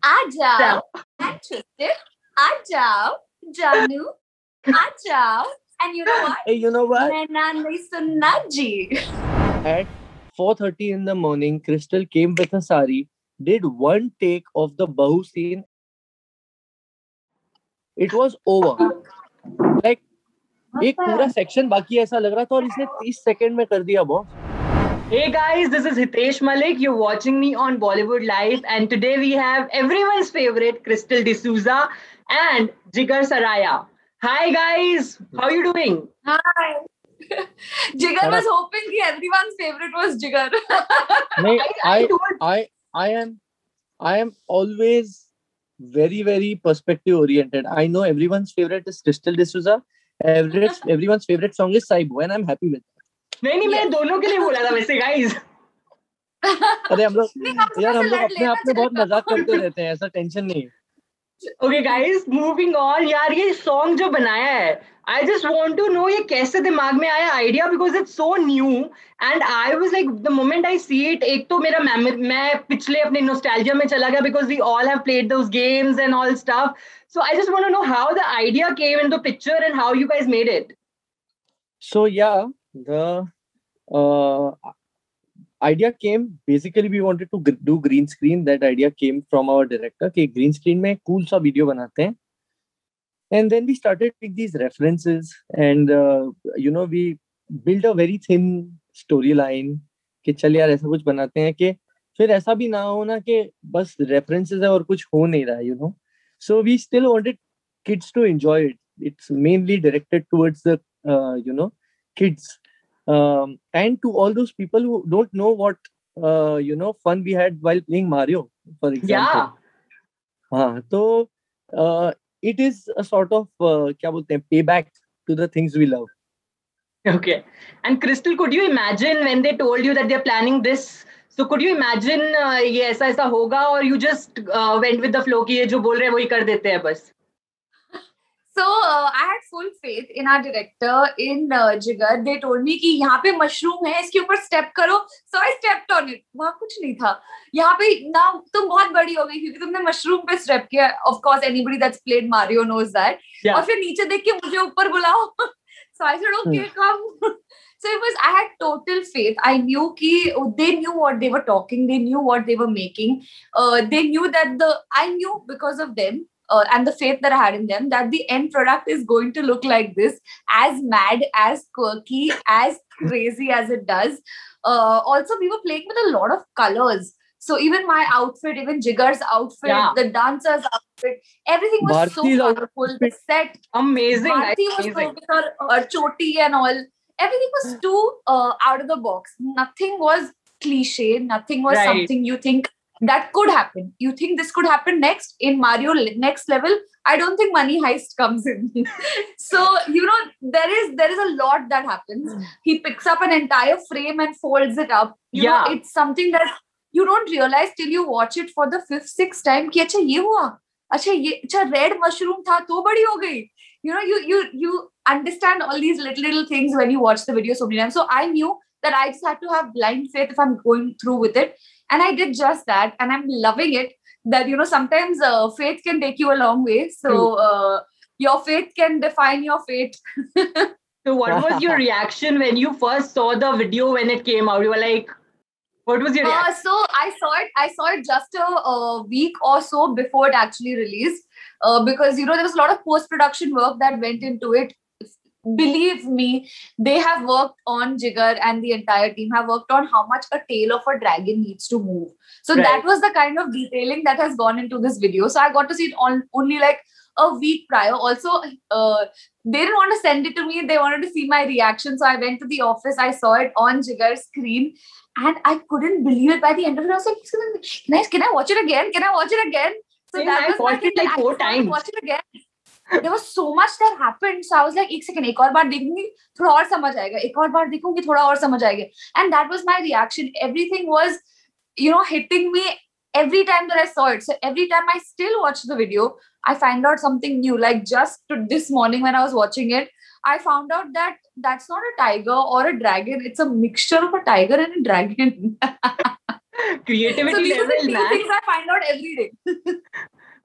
Ajao, and Tristan, Ajao, Janu, Ajao, and you know what? Hey, you know what? Naina nahi sunna ji. At 4:30 in the morning, Crystal came with a sari, did one take of the Bahu scene. It was over. Like एक पूरा section बाकी ऐसा लग रहा था और इसने 30 second में कर दिया boss. Hey guys, this is Hitesh Malik. You're watching me on Bollywood Live, and today we have everyone's favorite Crystal D'Souza and Jigar Saraya. Hi guys, how you doing? Hi. Jigar was hoping that everyone's favorite was Jigar. I am always very perspective oriented. I know everyone's favorite is Crystal D'Souza. Everyone's favorite song is Saibo, and I'm happy with it. नहीं मैं दोनों के लिए बोला था वैसे guys. अरे हम लोग यार हम लोग अपने आप में बहुत मजाक करते रहते हैं, ऐसा टेंशन नहीं है. Okay guys, moving on. यार ये song जो बनाया है, I just want to know ये कैसे दिमाग में आया idea, because it's so new and I was like the moment I see it, एक तो मेरा मैं पिछले अपने nostalgia में चला गया because we all have played those games and all stuff. So I just want to know how the idea came into picture and how you guys made it. So yeah, the idea came, basically we wanted to do green screen. That idea came from our director कि green screen में cool सा video बनाते हैं. And then we started with these references and we built a very thin storyline कि चल यार ऐसा कुछ बनाते हैं कि फिर ऐसा भी ना हो ना कि बस references है और कुछ हो नहीं रहा, you know. So we still wanted kids to enjoy it. It's mainly directed towards the kids. And to all those people who don't know what fun we had while playing Mario, for example. Yeah. So it is a sort of क्या बोलते हैं, payback to the things we love. Okay. And Crystal, could you imagine when they told you that they're planning this? So could you imagine ये ऐसा होगा, or you just went with the flow कि ये जो बोल रहे हैं वही कर देते हैं बस? So I had full faith in our director, in Jigar. They told me कि यहाँ पे मशरूम है, इसके ऊपर स्टेप करो. So I stepped on it. वहाँ कुछ नहीं था. यहाँ पे ना तुम बहुत बड़ी हो गई क्योंकि तुमने मशरूम पे स्टेप किया. Of course, anybody that's played Mario knows that. Yeah. और फिर नीचे देख के मुझे ऊपर बुलाओ. So I said, okay, come. So I had total faith. I knew they knew what they were talking. They knew what they were making. They knew that I knew because of them. And the faith that I had in them, that the end product is going to look like this, as mad, as quirky, as crazy as it does. Also, we were playing with a lot of colors. So even my outfit, even Jigar's outfit, the dancer's outfit, everything was so colorful. The set, amazing. Bharti was so with her choti and all. Everything was too out of the box. Nothing was cliche. Nothing was something you think that could happen. You think this could happen next in Mario next level? I don't think Money Heist comes in. So, there is a lot that happens. He picks up an entire frame and folds it up. You know, it's something that you don't realize till you watch it for the 5th, 6th time कि अच्छा ये हुआ. अच्छा red mushroom था तो बड़ी हो गई. You know, you understand all these little things when you watch the video so many times. So I knew that I just had to have blind faith if I'm going through with it. And I did just that. And I'm loving it. That, sometimes faith can take you a long way. So your faith can define your fate. So what was your reaction when you first saw the video when it came out? You were like, what was your reaction? So I saw it just a week or so before it actually released. Because, there was a lot of post-production work that went into it. Believe me, they have worked on, Jigar and the entire team have worked on how much a tail of a dragon needs to move. So that was the kind of detailing that has gone into this video. So I got to see it only like a week prior. Also, they didn't want to send it to me. They wanted to see my reaction. So I went to the office. I saw it on Jigar's screen. And I couldn't believe it. By the end of it, I was like, can I watch it again? Can I watch it again? So that was my thing. Like 4 times. Watch it again. There was so much that happened. So I was like, एक second, एक और बार देखूंगी, थोड़ा और समझ आएगा. एक और बार देखूंगी, थोड़ा और समझ आएगा. And that was my reaction. Everything was, hitting me every time that I saw it. So every time I still watch the video, I find out something new. Like just this morning when I was watching it, I found out that that's not a tiger or a dragon. It's a mixture of a tiger and a dragon. Creativity so these level, are the new things I find out every day.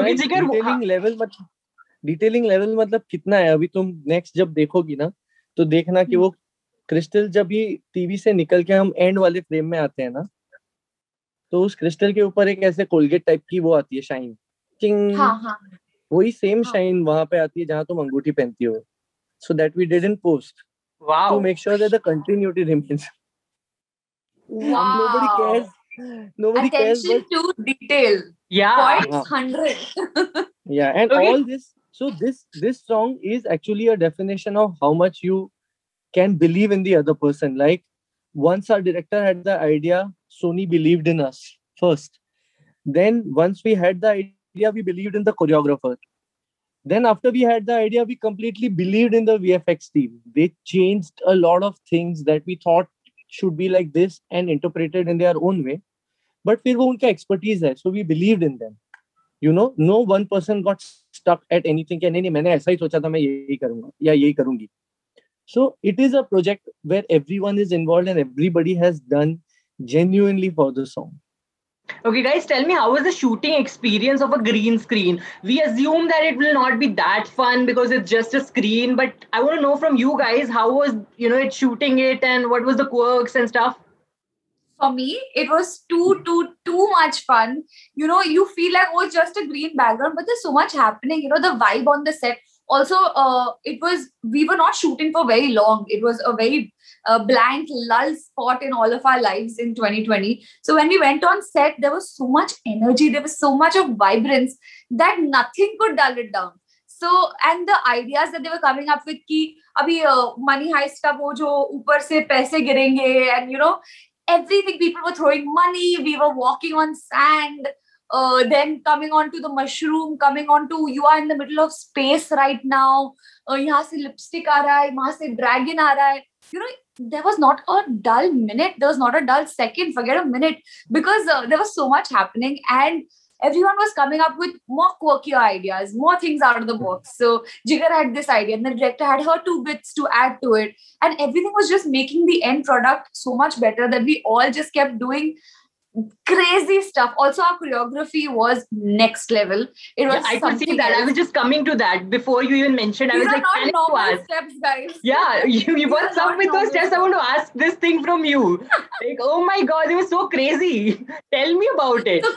Okay, जिगर, detailing level मतलब कितना है? अभी तुम next जब देखोगी ना तो देखना कि वो क्रिस्टल जब भी टीवी से निकल के हम एंड वाले फ्रेम में आते हैं ना, तो उस क्रिस्टल के ऊपर एक ऐसे कोलगेट टाइप की वो आती है शाइन, चिंग। हाँ. वही सेम शाइन वहां पे आती है जहां तुम अंगूठी पहनती हो. So that we did in post to make sure that the continuity remains. Wow. Nobody cares, Attention but to detail. yeah. Points 100. yeah, and Okay. all this. So this song is actually a definition of how much you can believe in the other person. Like once our director had the idea, Sony believed in us first. Then once we had the idea, we believed in the choreographer. Then after we had the idea, we completely believed in the VFX team. They changed a lot of things that we thought should be like this and interpreted in their own way. But फिर वो उनका expertise है, so we believed in them. You know, no one person got stuck at anything कि नहीं मैंने ऐसा ही सोचा था, मैं यही करूंगा या यही करूंगी. So it is a project where everyone is involved and everybody has done genuinely for the song. Okay, guys, tell me, how was the shooting experience of a green screen? We assume that it will not be that fun because it's just a screen, but I want to know from you guys, how was, it shooting it, and what was the quirks and stuff? For me, it was too much fun. You feel like, oh, just a green background, but there's so much happening. The vibe on the set. Also, we were not shooting for very long. It was a very blank lull spot in all of our lives in 2020. So when we went on set, there was so much energy. There was so much of vibrance that nothing could dull it down. So, and the ideas that they were coming up with, कि अभी money heist का वो जो ऊपर से पैसे गिरेंगे, and everything, people were throwing money, we were walking on sand, then coming onto the mushroom, coming onto, you are in the middle of space right now, यहाँ से lipstick आ रहा है, वहाँ से dragon आ रहा है. There was not a dull minute, there was not a dull second, forget a minute, because there was so much happening, and everyone was coming up with more quirky ideas, more things out of the box. So Jigar had this idea, and the director had her 2 bits to add to it, and everything was just making the end product so much better that we all just kept doing crazy stuff. Also, our choreography was next level. It was I could see that. I was just coming to that before you even mentioned. These I was like, not normal steps, guys. Yeah, you what's up with those steps? I want to ask this thing from you. Like, oh my God, it was so crazy. Tell me about it. So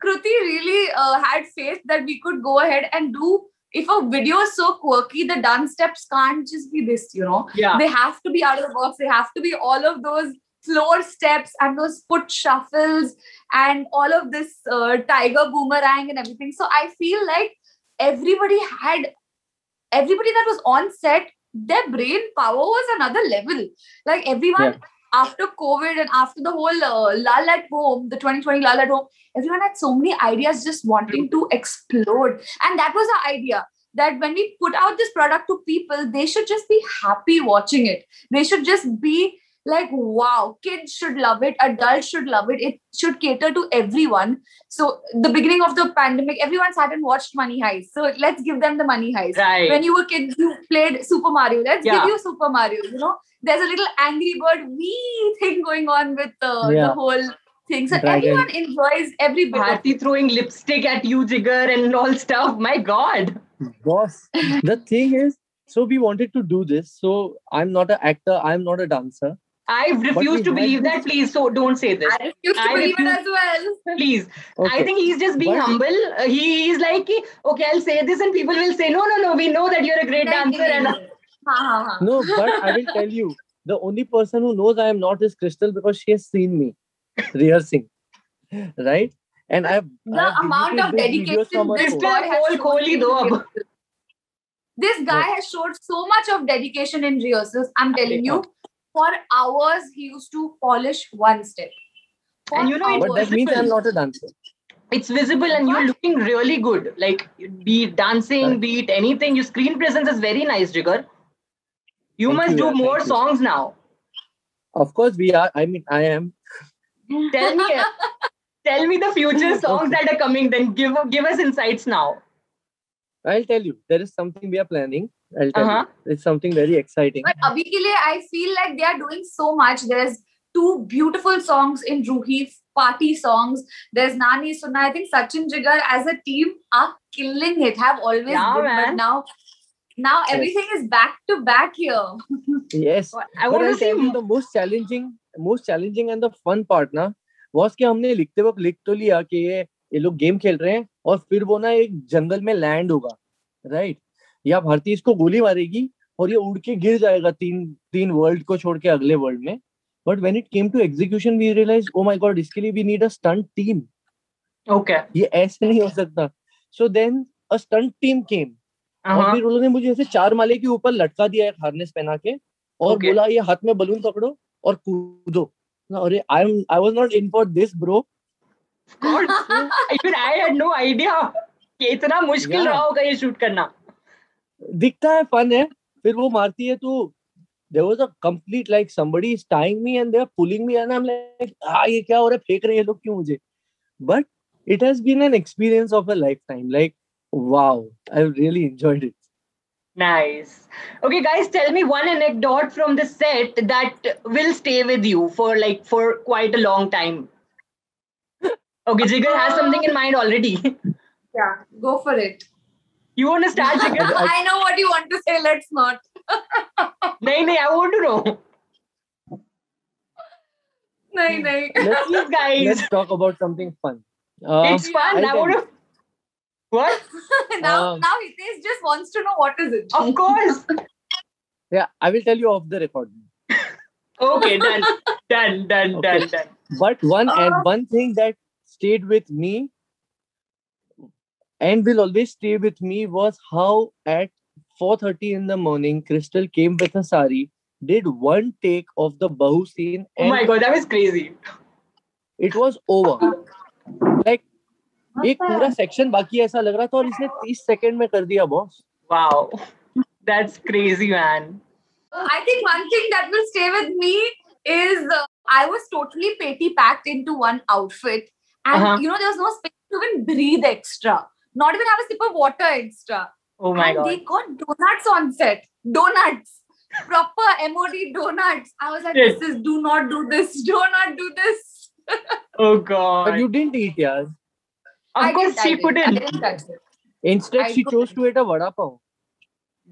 Kruti really had faith that we could go ahead and do. If a video is so quirky, the dance steps can't just be this, Yeah. They have to be out of the box. They have to be all of those floor steps and those foot shuffles and all of this tiger boomerang and everything. So I feel like everybody that was on set, their brain power was another level. Like everyone, after COVID and after the whole lull at home, the 2020 lull at home, everyone had so many ideas just wanting to explode. And that was the idea, that when we put out this product to people, they should just be happy watching it. They should just be like, wow, kids should love it, adults should love it, it should cater to everyone. So the beginning of the pandemic, everyone sat and watched Money Heist. So let's give them the Money Heist. Right. When you were kids, you played Super Mario. Let's give you Super Mario. There's a little Angry Bird wee thing going on with the whole thing. So everyone enjoys every bit. Bharti throwing lipstick at you, Jigar, and all stuff. My God. Boss, the thing is, so we wanted to do this. So I'm not an actor. I'm not a dancer. I refuse to believe that. Please, so don't say this. I refuse to believe it as well. Please. Okay. I think he's just being humble. He's like, okay, I'll say this and people will say, no, we know that you're a great dancer. And No, but I will tell you, the only person who knows I am not is Crystal, because she has seen me rehearsing. Right? And I've amount of dedication this guy has shown. This guy has showed so much of dedication in rehearsals. I'm telling you. For hours, he used to polish one step. And but that means I'm not a dancer. It's visible and you're looking really good. Like, be it dancing, be it anything. Your screen presence is very nice, Jigar. You must do more songs now. Of course we are. I mean, I am. Tell me the future songs that are coming. Then give us insights now. I'll tell you. There is something we are planning. I'll tell you. It's something very exciting. But abhi ke liye, I feel like they are doing so much. There's 2 beautiful songs in Ruhi party songs. There's Nani Sunna. I think Sachin Jigar as a team are killing it. Have always been, man. but now everything is back to back here. Yes. I want to see the most challenging and the fun part ना was कि हमने लिखते वक्त लिख तो लिया कि ये लोग गेम खेल रहे हैं और फिर वो ना एक जंगल में लैंड होगा, राइट? या भारती इसको गोली मारेगी और ये उड़ के गिर जाएगा तीन वर्ल्ड को छोड़ के अगले वर्ल्ड में. But when it came to execution we realize oh my God, इसके लिए we need a stunt team. Okay, ये ऐसे नहीं हो सकता. So then a stunt team came और फिर उन्होंने मुझे ऐसे 4 माले के ऊपर लटका दिया एक हार्नेस पहना के और बोला ये हाथ में बलून पकड़ो और कूदो. अरे I was not in for this bro. God, even I had no idea कि इतना मुश्किल रहा होगा ये शूट करना. दिखता है फन है, फिर वो मारती है तो there was a complete like somebody is tying me and they are pulling me and I'm like ये क्या हो रहा है, फेंक रहे हैं लोग क्यों मुझे. But it has been an experience of a lifetime. Like wow, I really enjoyed it. Nice. Okay, guys, tell me one anecdote from the set that will stay with you for quite a long time. Okay, Jigar has something in mind already. Yeah, go for it. You want to start, Jigar? I know what you want to say. Let's not. No, I want to know. No. Please, guys. Let's talk about something fun. It's fun. I want to. What? now Hitesh just wants to know what is it. Of course. Yeah, I will tell you off the record. Okay, done. But one thing that stayed with me and will always stay with me was how at 4:30 in the morning, Crystal came with a sari, did one take of the Bahu scene. Oh my God, that was crazy. It was over. Like, एक पूरा section बाकी ऐसा लग रहा था और इसने 30 second में कर दिया boss. Wow, that's crazy, man. I think one thing that will stay with me is I was totally petty packed into one outfit and there was no space to even breathe extra, not even have a sip of water extra. Oh my God. They got donuts on set. Donuts. Proper MOD donuts. I was like, do not do this. Do not do this. Oh God. But you didn't eat, yaar. Of course she couldn't. I didn't touch it. Instead, she chose to eat a vada pav.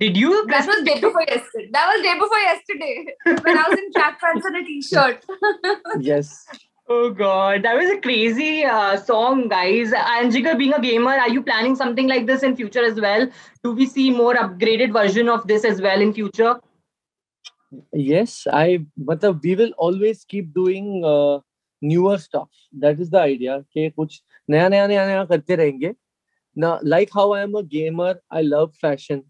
Did you? That was day before yesterday. When I was in track pants and a t-shirt. Yes. Oh God, that was a crazy song, guys. And Jigar, being a gamer, are you planning something like this in future as well? Do we see more upgraded version of this as well in future? Yes, we will always keep doing newer stuff. That is the idea. कि कुछ नया करते रहेंगे. Now, like how I am a gamer, I love fashion.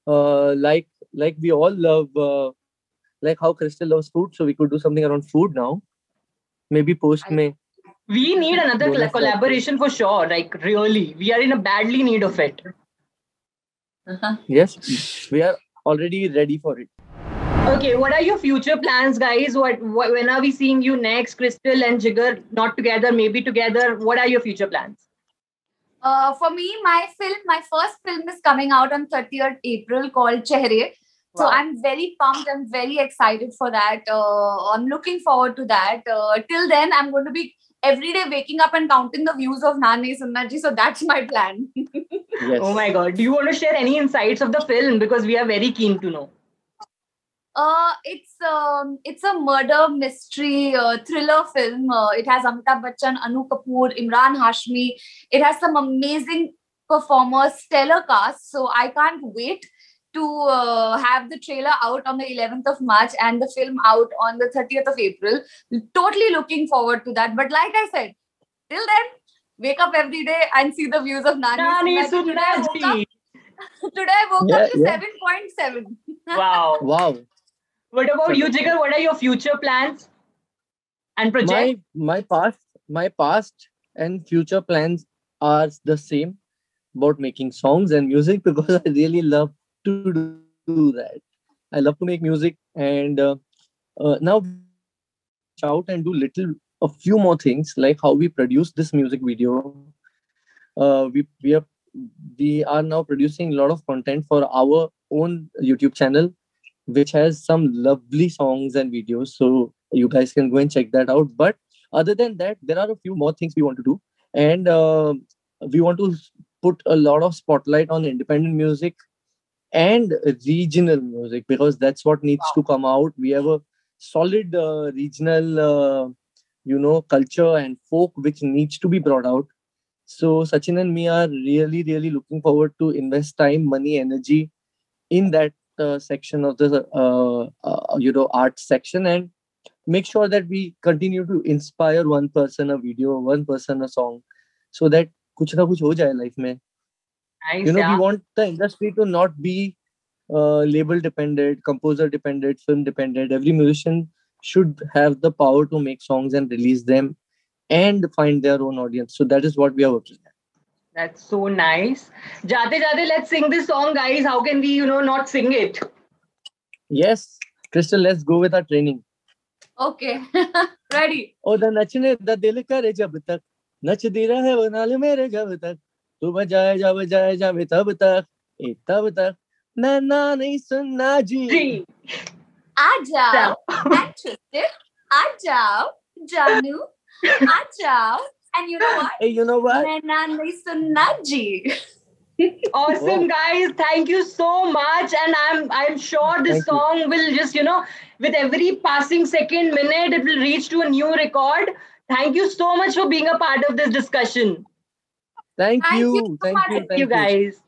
Like we all love, like how Crystal loves food, so we could do something around food now. Maybe post May. We need another collaboration for sure. Like really, we are in a badly need of it. Yes, we are already ready for it. Okay, what are your future plans, guys? When are we seeing you next, Crystal and Jigar? Not together, maybe together. What are your future plans? For me, my first film is coming out on 30th April called Chehre. So I'm very pumped. I'm very excited for that. I'm looking forward to that. Till then, I'm going to be every day waking up and counting the views of Nani Sunna Ji. So that's my plan. Yes. Oh my God. Do you want to share any insights of the film? Because we are very keen to know. It's a murder mystery thriller film. It has Amitabh Bachchan, Anu Kapoor, Imran Hashmi. It has some amazing performers, stellar cast. So I can't wait to have the trailer out on the 11th of March and the film out on the 30th of April. Totally looking forward to that. But like I said, till then, wake up every day and see the views of Nani Sunna Ji. Today I woke up to 7.7. Wow. What about you, Jigar? What are your future plans and projects? My past and future plans are the same about making songs and music because I really love to do that. I love to make music and now shout and do a few more things like how we produce this music video. We are now producing a lot of content for our own YouTube channel, which has some lovely songs and videos. So you guys can go and check that out. But Other than that, there are a few more things we want to do, and we want to put a lot of spotlight on independent music and regional music, because that's what needs to come out. We have a solid regional culture and folk which needs to be brought out. So Sachin and me are really, really looking forward to invest time, money, energy in that section of the art section, and make sure that we continue to inspire one person a video, one person a song, so that kuch na kuch ho jaye life mein. Nice, We yeah. want the industry to not be label dependent, composer dependent, film dependent. Every musician should have the power to make songs and release them and find their own audience. So that is what we are working at. That's so nice. Jate Jate, let's sing this song, guys. How can we, not sing it? Yes, Crystal, let's go with our training. Okay. Ready. ओ द नचने द दिल करे जब तक, नचदी रहे वो नाल मेरे जब तक, तू बजाए जावे तब तक, तब तक मैं ना नहीं सुनना जी. आ जाओ and Tristan, आ जाओ Janu, आ जाओ, and you know what? Hey, you know what? मैं ना नहीं सुनना जी. Awesome, guys. Thank you so much. And I'm sure this song will just, with every passing second, minute, it will reach to a new record. Thank you so much for being a part of this discussion. Thank you. Thank you, guys.